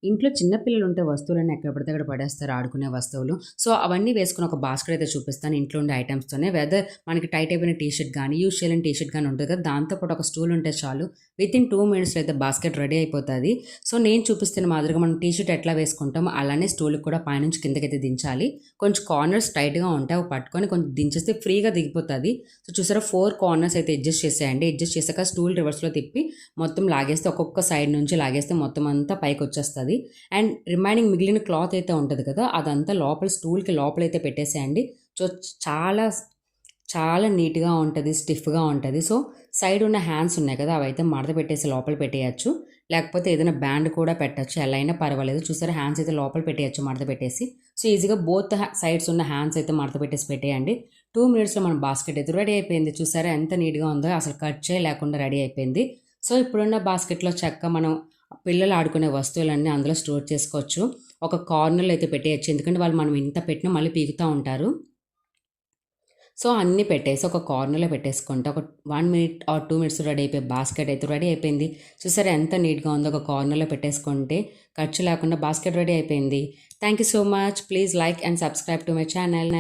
ఇంట్లో చిన్న పిల్లలు ఉంటే వస్తువులన్నీ ఎక్కడ పడితే అక్కడ పడేస్తారు ఆడుకునే వస్తువులు. సో, అవన్నీ వేసుకొని ఒక బాస్కెట్ అయితే చూపిస్తాను ఇంట్లో ఉండే ఐటెమ్స్‌తోనే. వెదర్ మనకి టైట్ అయిపోయిన టీ షర్ట్ గానీ, యూజ్ చేయలేని టీ షర్ట్ గానీ ఉంటది కదా! దాంతో పాటు ఒక స్టూల్ ఉంటే చాలు. వితిన్ 2 మినిట్స్‌లో అయితే బాస్కెట్ రెడీ అయిపోతది. సో, నేను చూపిస్తున్న మాదిరిగా మనం టీ షర్ట్ ఎట్లా వేసుకుంటామో అలానే స్టూల్‌కి కూడా పైనుంచి కిందకైతే దించాలి. కొంచెం కార్నర్స్ టైట్‌గా ఉంటాయి. అవి పట్టుకొని కొంచెం దించేస్తే ఫ్రీగా దిగిపోతది. సో, చూసారా 4 కార్నర్స్ అయితే అడ్జస్ట్ చేసేయండి. అడ్జస్ట్ చేసాక స్టూల్ రివర్స్‌లో తిప్పి మొత్తం లాగేస్తే ఒక్కొక్క సైడ్ నుంచి లాగేస్తే మొత్తం అంతా పైకొచ్చేస్తది. అండ్ రిమైనింగ్ మిగిలిన క్లాత్ అయితే ఉంటది కదా! అదంతా లోపల స్టూల్‌కి లోపలైతే పెట్టేసేయండి. సో, చాలా చాలా నీట్‌గా ఉంటది. స్టిఫ్‌గా ఉంటది. సో, సైడ్ ఉన్న హ్యాండ్స్ ఉన్నాయి కదా! అవైతే మడత పెట్టేసి లోపల పెట్టేయచ్చు. లేకపోతే ఏదైనా బ్యాండ్ కూడా పెట్టొచ్చు. ఎలా అయినా పర్వాలేదు. చూసారా హ్యాండ్స్ అయితే లోపల పెట్టేయచ్చు మడత పెట్టేసి. సో, ఈజీగా బోత్ సైడ్స్ ఉన్న హ్యాండ్స్ అయితే మడత పెట్టేసి పెట్టేయండి. 2 మినిట్స్‌లో మన బాస్కెట్ అయితే రెడీ అయిపోయింది. చూసారా ఎంత నీట్‌గా ఉందో అసలు ఖర్చే లేకుండా రెడీ అయిపోయింది. సో, ఇప్పుడున్న బాస్కెట్‌లో మనం పిల్లలు ఆడుకునే వస్తువులన్నీ అందులో స్టోర్ చేసుకోవచ్చు. ఒక కార్నర్‌లో అయితే పెట్టేయచ్చు. ఎందుకంటే వాళ్ళు మనం ఎంత పెట్టినా మళ్ళీ పీకుతా ఉంటారు. సో, అన్నీ పెట్టేసి ఒక కార్నర్‌లో పెట్టేసుకుంటే ఒక 1 మినిట్ ఆర్ 2 మినిట్స్ రెడీ అయిపోయే బాస్కెట్ అయితే రెడీ అయిపోయింది. చూసారా ఎంత నీట్‌గా ఉందో ఒక కార్నర్‌లో పెట్టేసుకుంటే ఖర్చు లేకుండా బాస్కెట్ రెడీ అయిపోయింది. Thank you so much. Please like and subscribe to my channel.